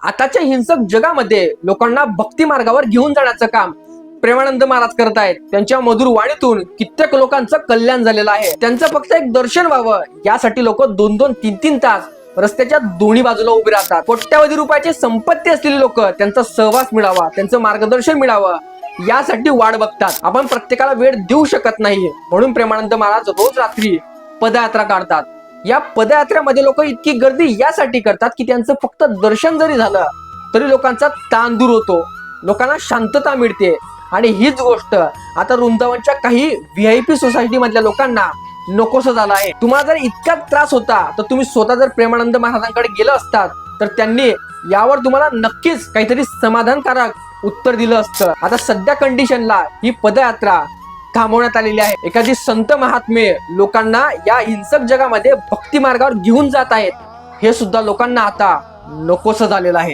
आताच्या हिंसक जगामध्ये लोकांना भक्ती मार्गावर घेऊन जाण्याचं काम प्रेमानंद महाराज करत आहेत. त्यांच्या मधुर वाणीतून कित्येक लोकांचं कल्याण झालेलं आहे. त्यांचं फक्त एक दर्शन व्हावं यासाठी लोक 2-2, 3-3 तास रस्त्याच्या दोन्ही बाजूला उभे राहतात. कोट्यावधी रुपयाची संपत्ती असलेली लोक त्यांचा सहवास मिळावा, त्यांचं मार्गदर्शन मिळावं यासाठी वाट बघतात. आपण प्रत्येकाला वेळ देऊ शकत नाही, म्हणून प्रेमानंद महाराज रोज रात्री पदयात्रा काढतात. या पदयात्रेमध्ये लोक इतकी गर्दी यासाठी करतात की त्यांचं फक्त दर्शन जरी झालं तरी लोकांचा ताण दूर होतो, लोकांना शांतता मिळते. आणि हीच गोष्ट आता वृंदावनच्या काही VIP सोसायटी मधल्या लोकांना नकोसं झालं आहे. तुम्हाला जर इतका त्रास होता तर तुम्ही स्वतः जर प्रेमानंद महाराजांकडे गेलं असतात तर त्यांनी यावर तुम्हाला नक्कीच काहीतरी समाधानकारक उत्तर दिलं असतं. आता सध्या कंडिशनला ही पदयात्रा थांबवण्यात आलेली आहे. एखादी संत महात्मे लोकांना या हिंसक जगामध्ये भक्ती मार्गावर घेऊन जात आहेत, हे सुद्धा लोकांना आता नकोसं झालेलं आहे.